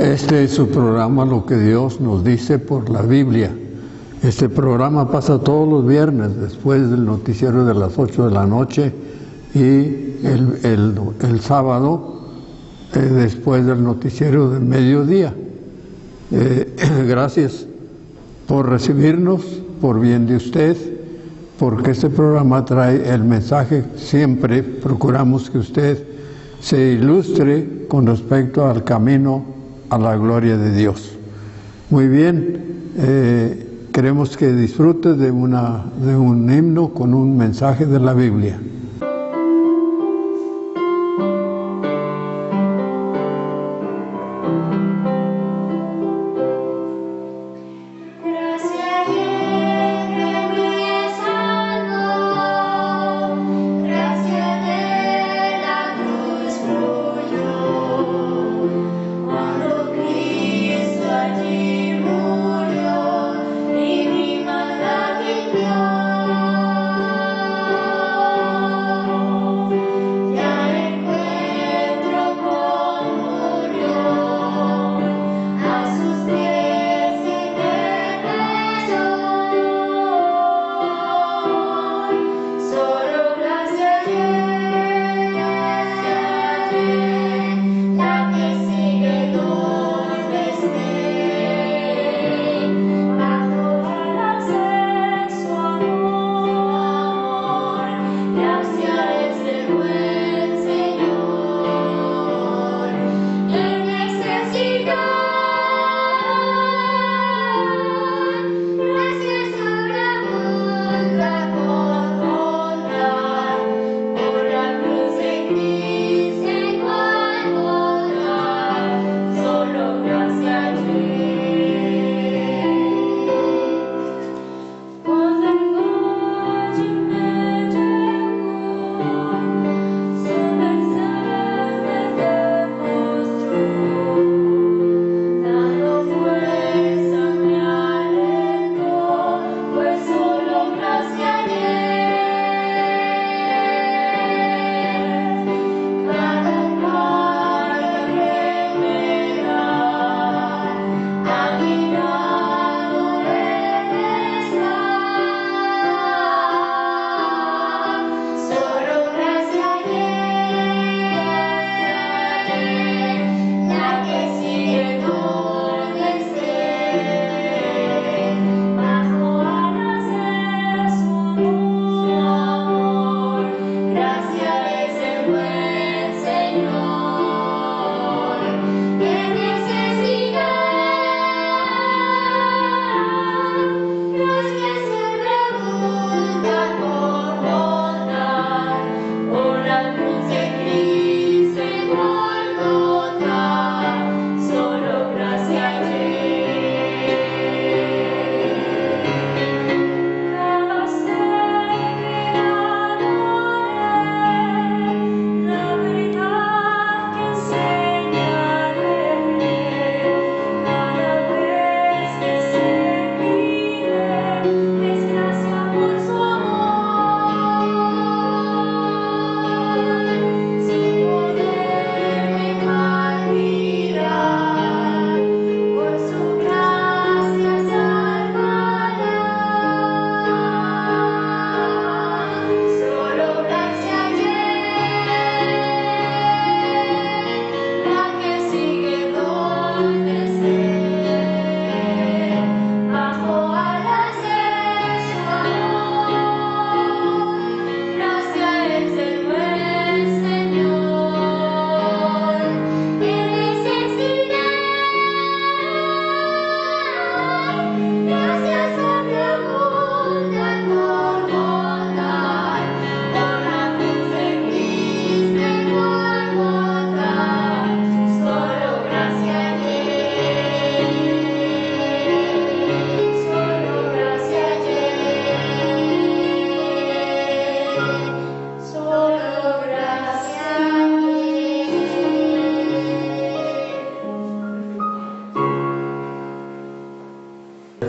Este es su programa, Lo que Dios nos dice por la Biblia. Este programa pasa todos los viernes después del noticiero de las 8 de la noche y el sábado después del noticiero del mediodía. Gracias por recibirnos, por bien de usted, porque este programa trae el mensaje. Siempre procuramos que usted se ilustre con respecto al camino a la gloria de Dios. Muy bien, queremos que disfrute de un himno con un mensaje de la Biblia.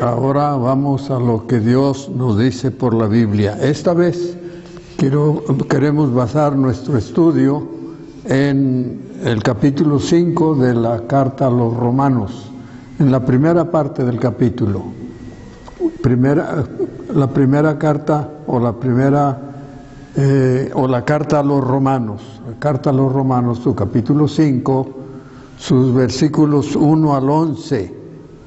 Ahora vamos a lo que Dios nos dice por la Biblia. Esta vez queremos basar nuestro estudio en el capítulo 5 de la carta a los Romanos, en la primera parte del capítulo. La primera carta o la carta a los Romanos, su capítulo 5, sus versículos 1 al 11,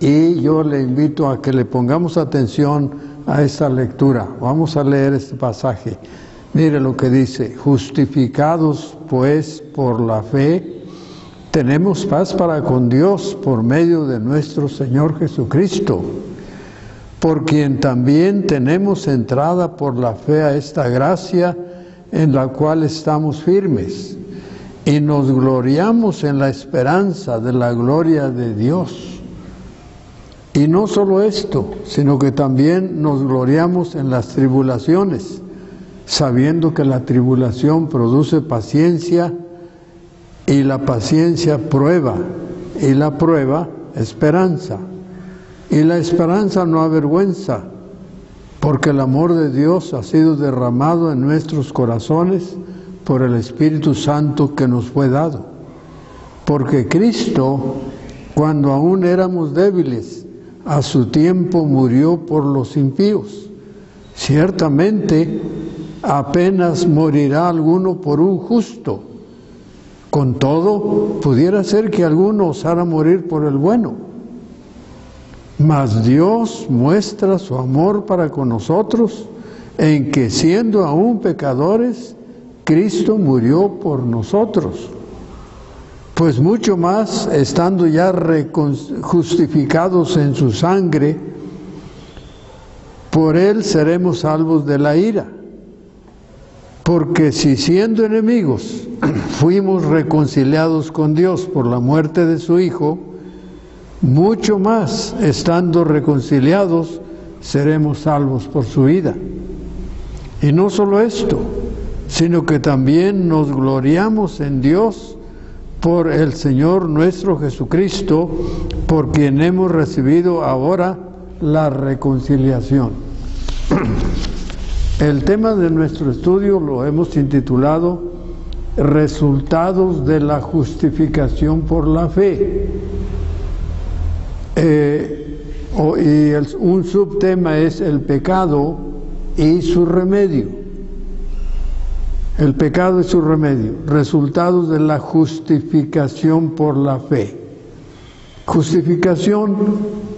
y yo le invito a que le pongamos atención a esta lectura. Vamos a leer este pasaje. Mire lo que dice: justificados pues por la fe, tenemos paz para con Dios por medio de nuestro Señor Jesucristo, por quien también tenemos entrada por la fe a esta gracia en la cual estamos firmes, y nos gloriamos en la esperanza de la gloria de Dios. Y no solo esto, sino que también nos gloriamos en las tribulaciones, sabiendo que la tribulación produce paciencia, y la paciencia prueba, y la prueba esperanza. Y la esperanza no avergüenza, porque el amor de Dios ha sido derramado en nuestros corazones por el Espíritu Santo que nos fue dado. Porque Cristo, cuando aún éramos débiles, a su tiempo murió por los impíos. Ciertamente, apenas morirá alguno por un justo. Con todo, pudiera ser que alguno osara morir por el bueno. Mas Dios muestra su amor para con nosotros en que, siendo aún pecadores, Cristo murió por nosotros. Pues mucho más, estando ya justificados en su sangre, por él seremos salvos de la ira. Porque si siendo enemigos fuimos reconciliados con Dios por la muerte de su Hijo, mucho más, estando reconciliados, seremos salvos por su vida. Y no solo esto, sino que también nos gloriamos en Dios por el Señor nuestro Jesucristo, por quien hemos recibido ahora la reconciliación. El tema de nuestro estudio lo hemos intitulado Resultados de la justificación por la fe. Un subtema es el pecado y su remedio. El pecado y su remedio. Resultados de la justificación por la fe. Justificación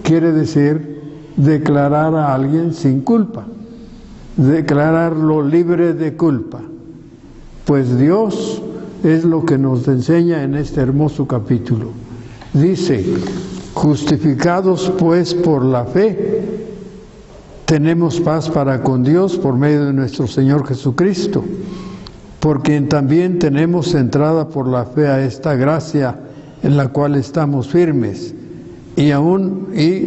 quiere decir declarar a alguien sin culpa, declararlo libre de culpa. Pues Dios es lo que nos enseña en este hermoso capítulo. Dice: justificados pues por la fe, tenemos paz para con Dios por medio de nuestro Señor Jesucristo, por quien también tenemos entrada por la fe a esta gracia en la cual estamos firmes, y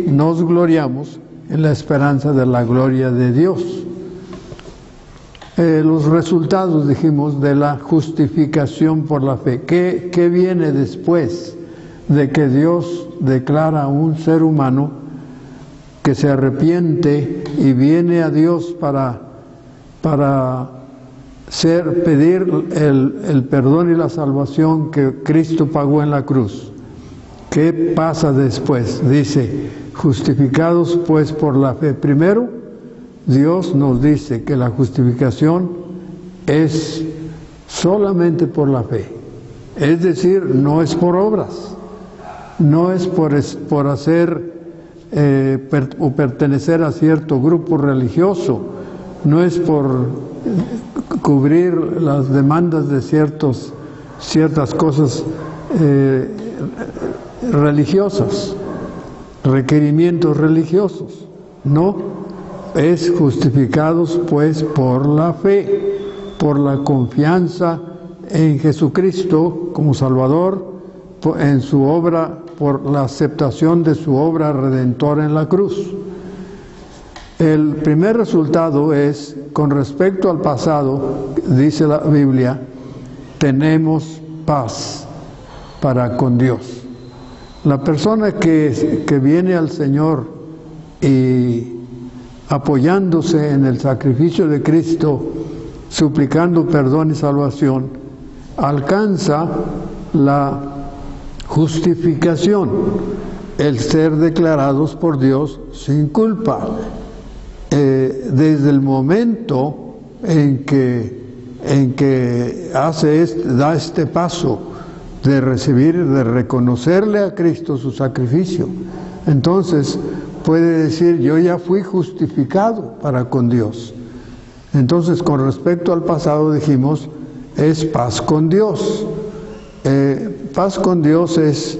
nos gloriamos en la esperanza de la gloria de Dios. Los resultados, dijimos, de la justificación por la fe. ¿Qué viene después de que Dios declara a un ser humano que se arrepiente y viene a Dios para pedir el perdón y la salvación que Cristo pagó en la cruz? ¿Qué pasa después? Dice: justificados pues por la fe. Primero, Dios nos dice que la justificación es solamente por la fe. Es decir, no es por obras, no es por hacer o pertenecer a cierto grupo religioso, no es por cubrir las demandas de ciertas cosas religiosas, requerimientos religiosos. No, es justificados pues por la fe, por la confianza en Jesucristo como Salvador, en su obra, por la aceptación de su obra redentora en la cruz. El primer resultado es, con respecto al pasado, dice la Biblia, tenemos paz para con Dios. La persona que viene al Señor y apoyándose en el sacrificio de Cristo, suplicando perdón y salvación, alcanza la justificación, el ser declarados por Dios sin culpa. Desde el momento en que da este paso de recibir, de reconocerle a Cristo su sacrificio, entonces puede decir: yo ya fui justificado para con Dios. Entonces, con respecto al pasado, dijimos, es paz con Dios. Paz con Dios es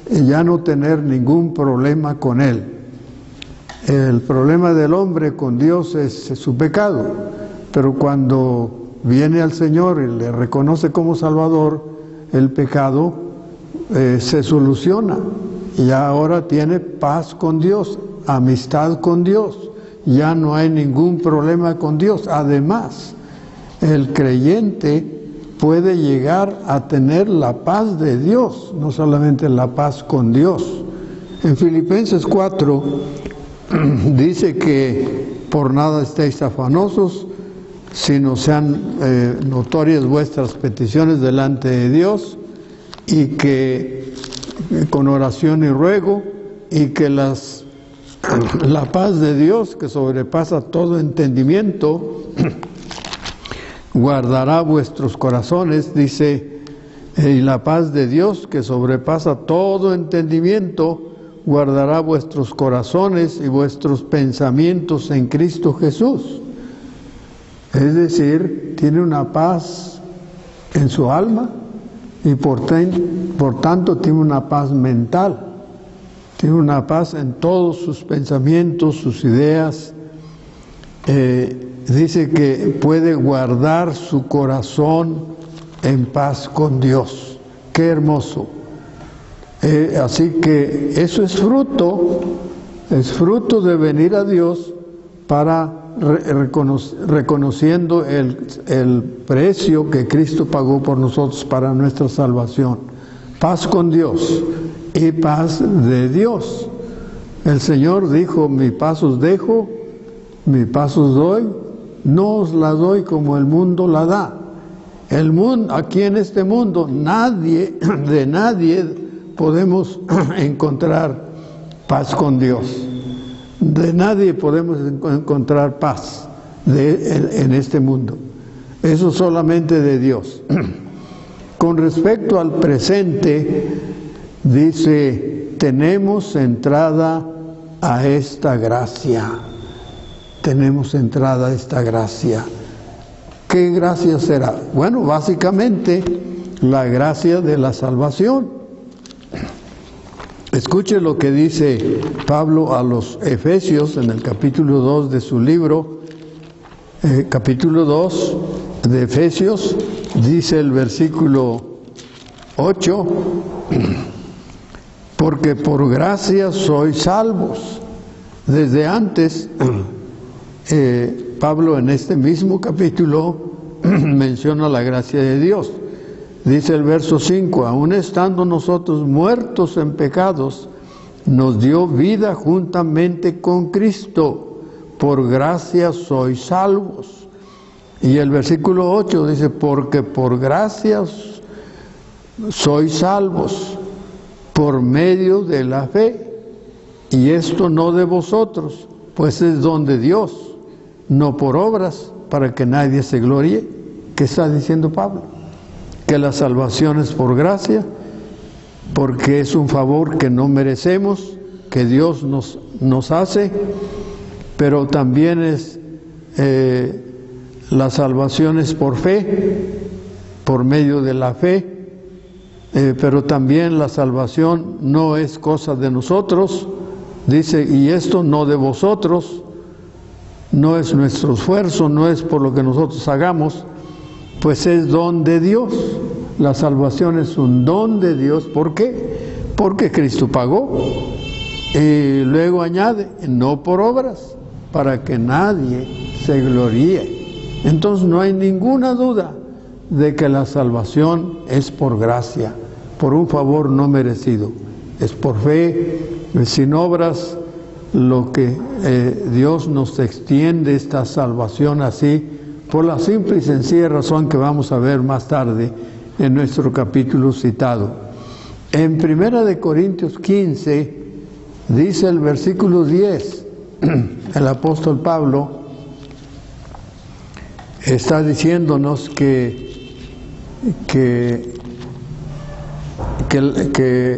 ya no tener ningún problema con Él. El problema del hombre con Dios es su pecado, pero cuando viene al Señor y le reconoce como Salvador, el pecado se soluciona y ahora tiene paz con Dios, amistad con Dios, ya no hay ningún problema con Dios. Además, el creyente puede llegar a tener la paz de Dios, no solamente la paz con Dios. En Filipenses 4 dice que por nada estéis afanosos, sino sean notorias vuestras peticiones delante de Dios, y que con oración y ruego, y que la paz de Dios, que sobrepasa todo entendimiento, guardará vuestros corazones, dice, y la paz de Dios, que sobrepasa todo entendimiento, guardará vuestros corazones y vuestros pensamientos en Cristo Jesús. Es decir, tiene una paz en su alma y por tanto tiene una paz mental, tiene una paz en todos sus pensamientos, sus ideas. Dice que puede guardar su corazón en paz con Dios. ¡Qué hermoso! Así que eso es fruto de venir a Dios para reconociendo el precio que Cristo pagó por nosotros para nuestra salvación. Paz con Dios y paz de Dios. El Señor dijo: mi paz os dejo, mi paz os doy, no os la doy como el mundo la da. El mundo, aquí en este mundo, de nadie podemos encontrar paz con Dios. De nadie podemos encontrar paz en este mundo. Eso solamente de Dios. Con respecto al presente, dice: tenemos entrada a esta gracia. Tenemos entrada a esta gracia. ¿Qué gracia será? Bueno, básicamente la gracia de la salvación. Escuche lo que dice Pablo a los Efesios en el capítulo 2 de su libro, capítulo 2 de Efesios, dice el versículo 8, porque por gracia sois salvos. Desde antes, Pablo en este mismo capítulo menciona la gracia de Dios. Dice el verso 5, aun estando nosotros muertos en pecados, nos dio vida juntamente con Cristo, por gracia sois salvos. Y el versículo 8 dice, porque por gracia sois salvos, por medio de la fe, y esto no de vosotros, pues es don de Dios, no por obras, para que nadie se gloríe. ¿Qué está diciendo Pablo? Que la salvación es por gracia, porque es un favor que no merecemos, que Dios nos hace, pero también es la salvación es por fe, por medio de la fe, pero también la salvación no es cosa de nosotros, dice, y esto no de vosotros, no es nuestro esfuerzo, no es por lo que nosotros hagamos, pues es don de Dios. La salvación es un don de Dios. ¿Por qué? Porque Cristo pagó. Y luego añade, no por obras, para que nadie se gloríe. Entonces no hay ninguna duda de que la salvación es por gracia, por un favor no merecido. Es por fe, sin obras, lo que Dios nos extiende esta salvación así, por la simple y sencilla razón que vamos a ver más tarde, en nuestro capítulo citado. En 1 Corintios 15 dice el versículo 10, el apóstol Pablo está diciéndonos que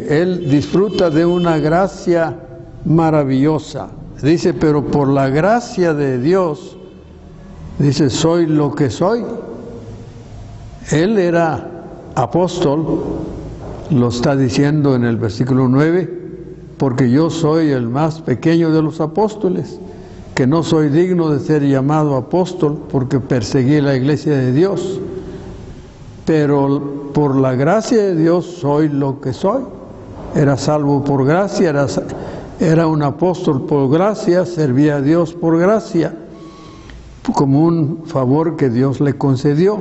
él disfruta de una gracia maravillosa. Dice, pero por la gracia de Dios, dice, soy lo que soy. Él era apóstol, lo está diciendo en el versículo 9, porque yo soy el más pequeño de los apóstoles, que no soy digno de ser llamado apóstol porque perseguí la iglesia de Dios. Pero por la gracia de Dios soy lo que soy. Era salvo por gracia, era un apóstol por gracia, servía a Dios por gracia, como un favor que Dios le concedió.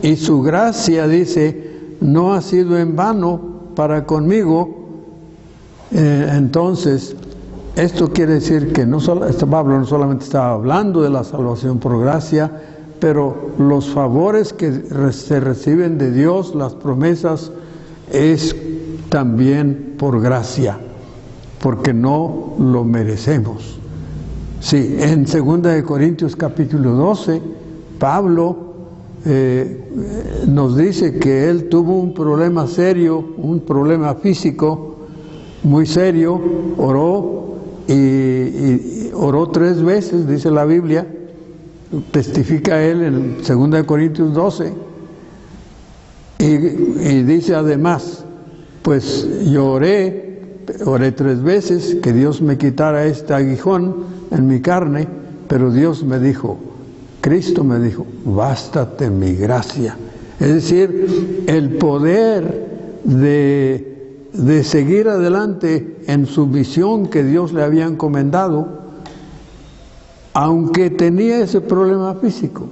Y su gracia, dice, no ha sido en vano para conmigo. Entonces, esto quiere decir que Pablo no solamente estaba hablando de la salvación por gracia, pero los favores que se reciben de Dios, las promesas, es también por gracia, porque no lo merecemos. Sí, en 2 Corintios capítulo 12, Pablo nos dice que él tuvo un problema serio, un problema físico muy serio, oró y oró 3 veces, dice la Biblia, testifica él en 2 Corintios 12, y dice además, pues yo oré 3 veces que Dios me quitara este aguijón en mi carne, pero Dios me dijo, Cristo me dijo, bástate mi gracia. Es decir, el poder de seguir adelante en su misión que Dios le había encomendado, aunque tenía ese problema físico,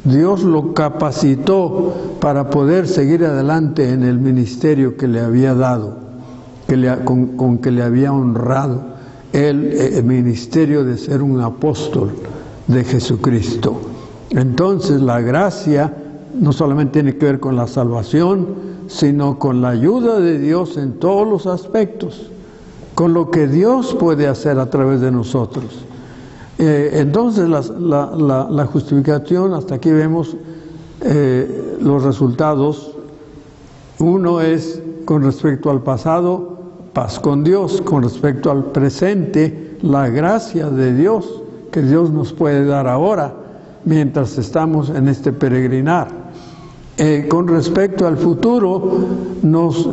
Dios lo capacitó para poder seguir adelante en el ministerio que le había dado, con que le había honrado el ministerio de ser un apóstol de Jesucristo. Entonces la gracia no solamente tiene que ver con la salvación, sino con la ayuda de Dios en todos los aspectos, con lo que Dios puede hacer a través de nosotros. Entonces la justificación, hasta aquí vemos los resultados. Uno es con respecto al pasado, paz con Dios; con respecto al presente, la gracia de Dios que Dios nos puede dar ahora mientras estamos en este peregrinar. Con respecto al futuro,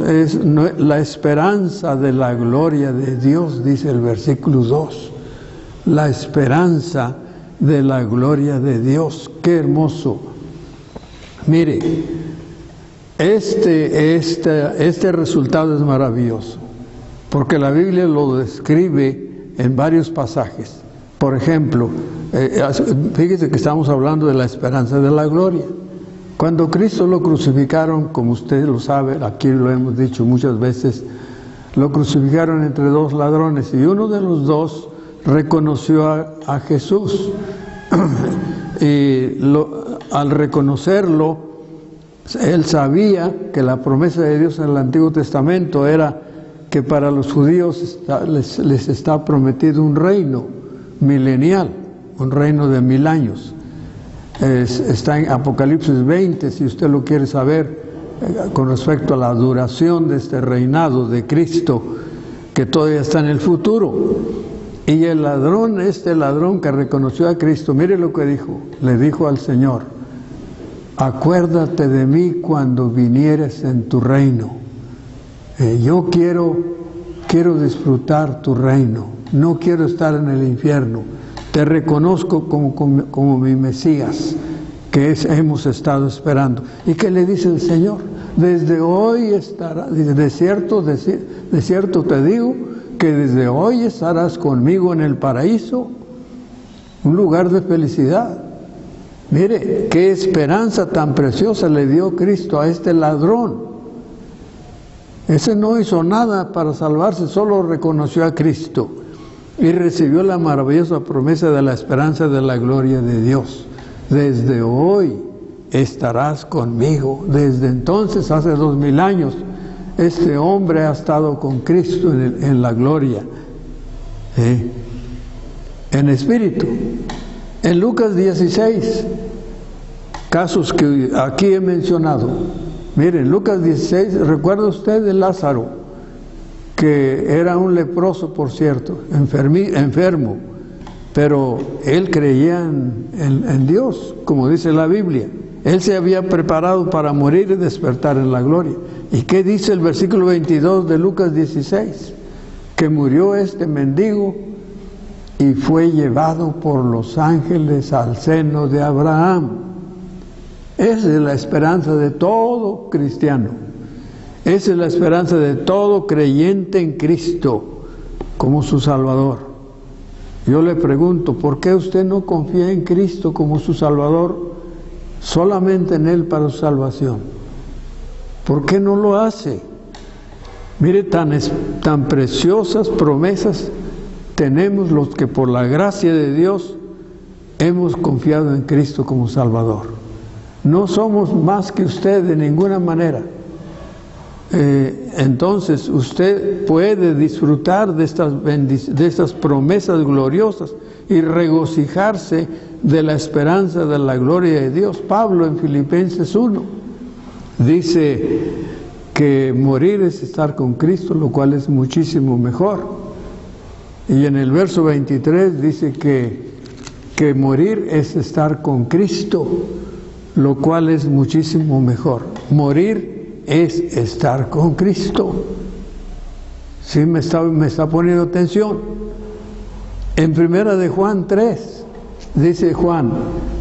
es la esperanza de la gloria de Dios, dice el versículo 2. La esperanza de la gloria de Dios. ¡Qué hermoso! Mire, este resultado es maravilloso, porque la Biblia lo describe en varios pasajes. Por ejemplo, fíjese que estamos hablando de la esperanza de la gloria. Cuando Cristo lo crucificaron, como usted lo sabe, aquí lo hemos dicho muchas veces, lo crucificaron entre 2 ladrones, y uno de los 2 reconoció a Jesús. Y al reconocerlo, él sabía que la promesa de Dios en el Antiguo Testamento era que para los judíos les está prometido un reino milenial, un reino de 1000 años. Está en Apocalipsis 20, si usted lo quiere saber, con respecto a la duración de este reinado de Cristo, que todavía está en el futuro. Y el ladrón, este ladrón que reconoció a Cristo, mire lo que dijo, le dijo al Señor: acuérdate de mí cuando vinieres en tu reino. Yo quiero disfrutar tu reino, no quiero estar en el infierno. Te reconozco como mi Mesías, que hemos estado esperando. ¿Y qué le dice el Señor? Desde hoy estará, de cierto te digo, que desde hoy estarás conmigo en el paraíso, un lugar de felicidad. Mire, qué esperanza tan preciosa le dio Cristo a este ladrón. Ese no hizo nada para salvarse, solo reconoció a Cristo y recibió la maravillosa promesa de la esperanza de la gloria de Dios. Desde hoy estarás conmigo. Desde entonces, hace 2000 años, este hombre ha estado con Cristo en la gloria, en espíritu. En Lucas 16, casos que aquí he mencionado. Miren, Lucas 16, ¿recuerda usted de Lázaro? Que era un leproso, por cierto, enfermo, pero él creía en Dios, como dice la Biblia. Él se había preparado para morir y despertar en la gloria. ¿Y qué dice el versículo 22 de Lucas 16? Que murió este mendigo y fue llevado por los ángeles al seno de Abraham. Esa es la esperanza de todo cristiano. Esa es la esperanza de todo creyente en Cristo como su Salvador. Yo le pregunto, ¿por qué usted no confía en Cristo como su Salvador? Solamente en Él para su salvación. ¿Por qué no lo hace? Mire, tan preciosas promesas tenemos los que por la gracia de Dios hemos confiado en Cristo como Salvador. No somos más que usted de ninguna manera. Entonces usted puede disfrutar de estas promesas gloriosas y regocijarse de la esperanza de la gloria de Dios. Pablo en Filipenses 1 dice que morir es estar con Cristo, lo cual es muchísimo mejor. Y en el verso 23 dice que morir es estar con Cristo, lo cual es muchísimo mejor. Morir es estar con Cristo. ¿Sí me está poniendo atención? En primera de Juan 3, dice Juan,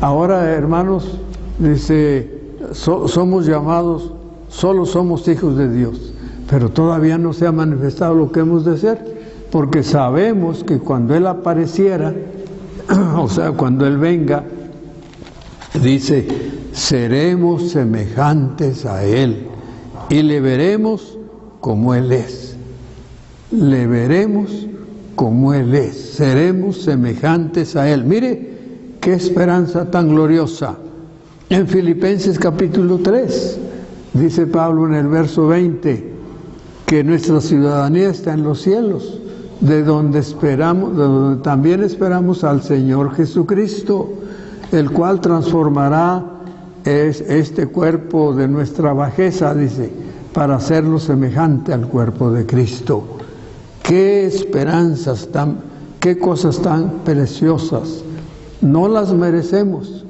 ahora hermanos, dice, somos llamados, solo somos hijos de Dios, pero todavía no se ha manifestado lo que hemos de ser, porque sabemos que cuando Él apareciera, o sea, cuando Él venga, dice, seremos semejantes a Él y le veremos como Él es. Le veremos como Él es. Seremos semejantes a Él. Mire qué esperanza tan gloriosa. En Filipenses capítulo 3, dice Pablo en el verso 20, que nuestra ciudadanía está en los cielos, de donde también esperamos al Señor Jesucristo, el cual transformará este cuerpo de nuestra bajeza, dice, para hacerlo semejante al cuerpo de Cristo. Qué esperanzas qué cosas tan preciosas. No las merecemos,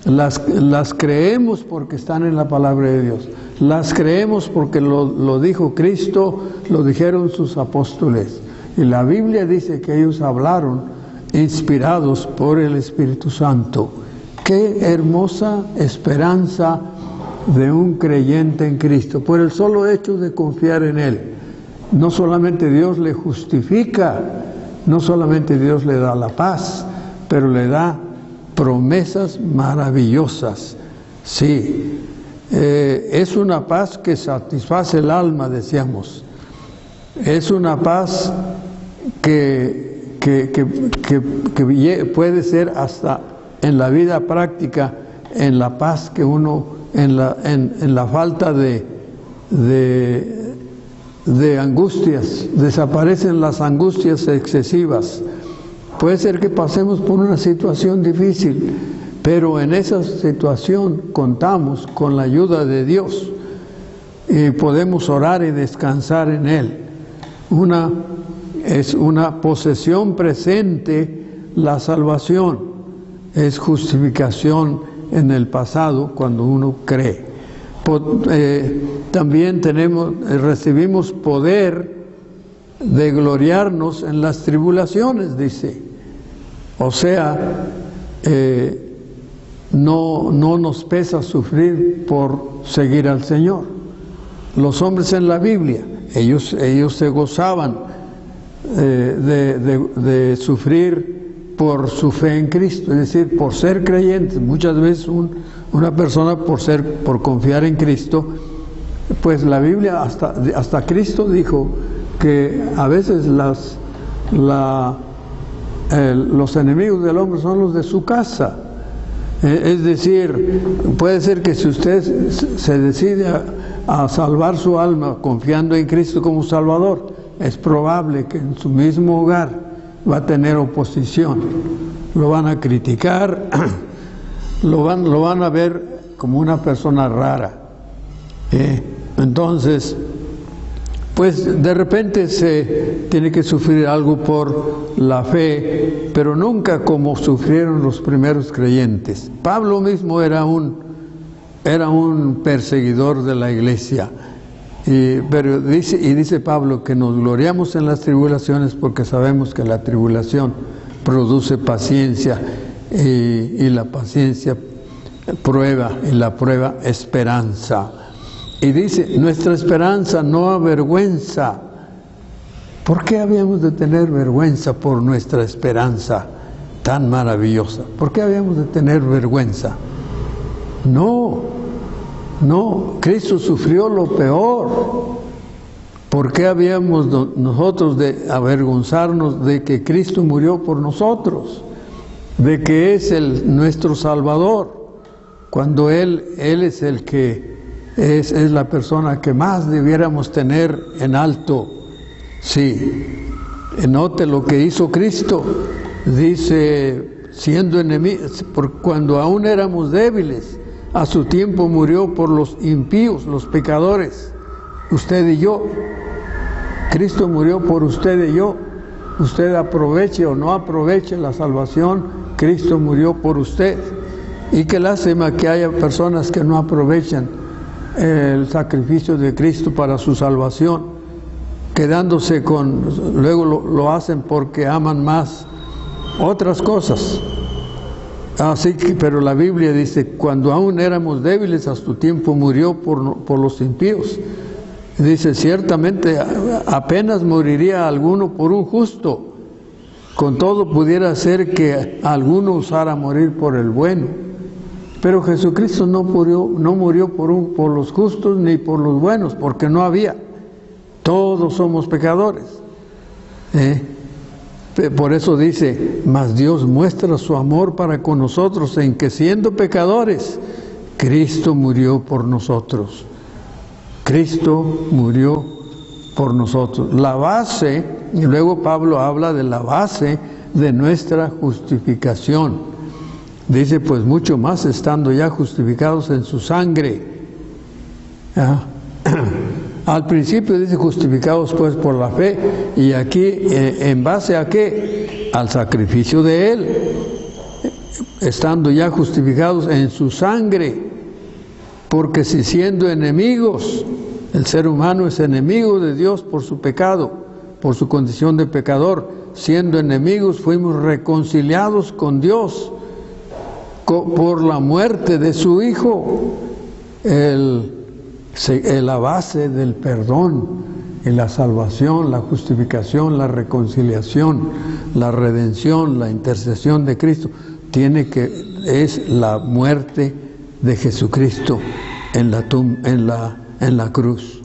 las creemos porque están en la palabra de Dios, las creemos porque lo dijo Cristo, lo dijeron sus apóstoles, y la Biblia dice que ellos hablaron inspirados por el Espíritu Santo. Qué hermosa esperanza de un creyente en Cristo, por el solo hecho de confiar en Él. No solamente Dios le justifica, no solamente Dios le da la paz, pero le da promesas maravillosas. Sí, es una paz que satisface el alma, decíamos. Es una paz que puede ser hasta en la vida práctica, en la paz que uno, en la falta de angustias, desaparecen las angustias excesivas. Puede ser que pasemos por una situación difícil, pero en esa situación contamos con la ayuda de Dios y podemos orar y descansar en Él. Es una posesión presente la salvación, es justificación en el pasado cuando uno cree. También recibimos poder de gloriarnos en las tribulaciones, dice. O sea, no nos pesa sufrir por seguir al Señor. Los hombres en la Biblia, ellos se gozaban de sufrir por su fe en Cristo, es decir, por ser creyentes. Muchas veces una persona por confiar en Cristo, pues la Biblia hasta Cristo dijo que a veces los enemigos del hombre son los de su casa. Es decir, puede ser que si usted se decide a salvar su alma confiando en Cristo como Salvador, es probable que en su mismo hogar va a tener oposición. Lo van a criticar, lo van a ver como una persona rara. Entonces, pues de repente se tiene que sufrir algo por la fe, pero nunca como sufrieron los primeros creyentes. Pablo mismo era un perseguidor de la iglesia, pero dice Pablo que nos gloriamos en las tribulaciones porque sabemos que la tribulación produce paciencia, y la paciencia prueba, y la prueba esperanza. Y dice, nuestra esperanza no avergüenza. ¿Por qué habíamos de tener vergüenza por nuestra esperanza tan maravillosa? ¿Por qué habíamos de tener vergüenza? No, Cristo sufrió lo peor. ¿Por qué habíamos nosotros de avergonzarnos de que Cristo murió por nosotros? De que es nuestro Salvador, cuando Él es el que es la persona que más debiéramos tener en alto. Sí, note lo que hizo Cristo. Dice, siendo enemigos, cuando aún éramos débiles, a su tiempo murió por los impíos, los pecadores, usted y yo. Cristo murió por usted y yo. Usted aproveche o no aproveche la salvación, Cristo murió por usted. Y qué lástima que haya personas que no aprovechan el sacrificio de Cristo para su salvación, quedándose luego lo hacen porque aman más otras cosas. Así que, pero la Biblia dice, cuando aún éramos débiles, a su tiempo murió por los impíos. Dice, ciertamente apenas moriría alguno por un justo, con todo pudiera ser que alguno osara morir por el bueno. Pero Jesucristo no murió por los justos ni por los buenos, porque no había. Todos somos pecadores. Por eso dice, mas Dios muestra su amor para con nosotros en que siendo pecadores, Cristo murió por nosotros. Cristo murió por nosotros. La base, y luego Pablo habla de la base de nuestra justificación. Dice, pues mucho más estando ya justificados en su sangre. Al principio dice justificados pues por la fe, y aquí en base a qué? Al sacrificio de Él, estando ya justificados en su sangre, porque si siendo enemigos, el ser humano es enemigo de Dios por su pecado, por su condición de pecador, siendo enemigos fuimos reconciliados con Dios por la muerte de su Hijo. La base del perdón y la salvación, la justificación, la reconciliación, la redención, la intercesión de Cristo, es la muerte de Jesucristo en la cruz.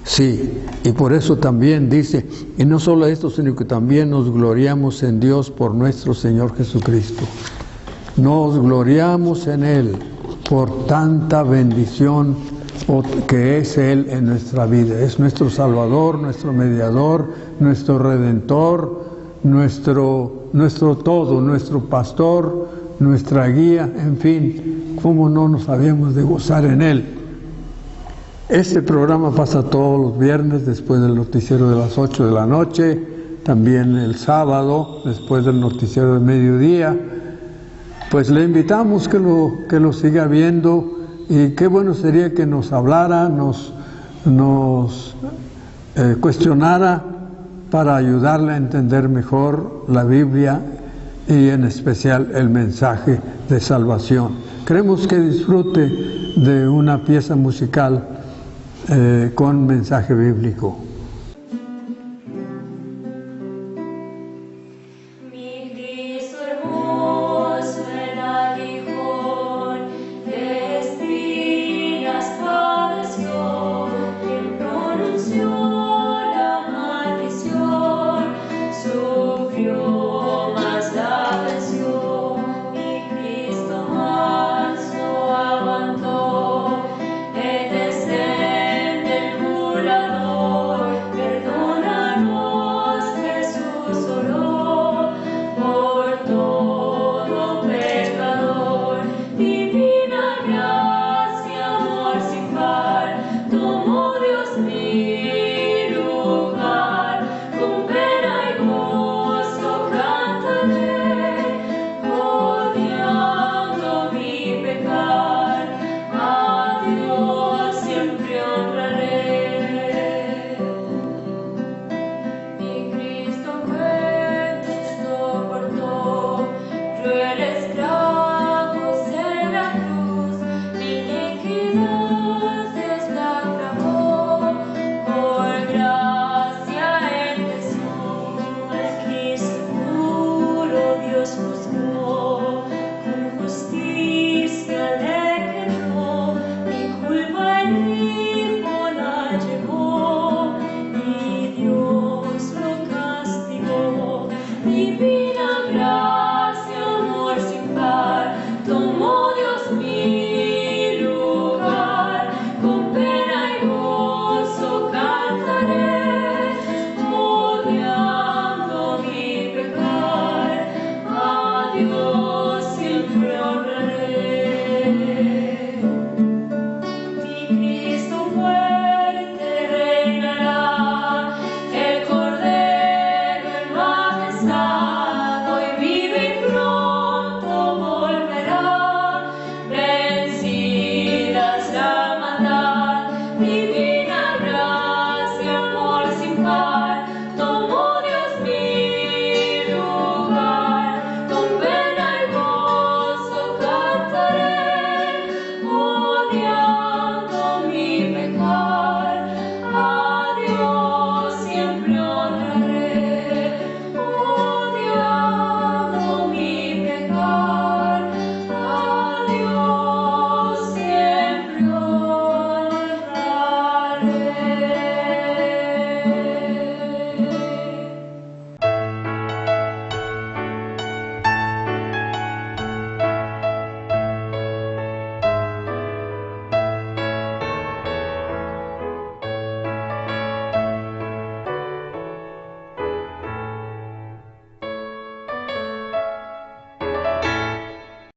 Sí, y por eso también dice, y no solo esto, sino que también nos gloriamos en Dios por nuestro Señor Jesucristo. Nos gloriamos en Él por tanta bendición que es Él en nuestra vida. Es nuestro Salvador, nuestro mediador, nuestro Redentor, nuestro todo, nuestro pastor, nuestra guía, en fin, ¿cómo no nos habíamos de gozar en Él? Este programa pasa todos los viernes después del noticiero de las 8 de la noche, también el sábado después del noticiero del mediodía. Pues le invitamos que lo siga viendo, y qué bueno sería que nos hablara, nos cuestionara para ayudarle a entender mejor la Biblia y en especial el mensaje de salvación. Queremos que disfrute de una pieza musical con mensaje bíblico.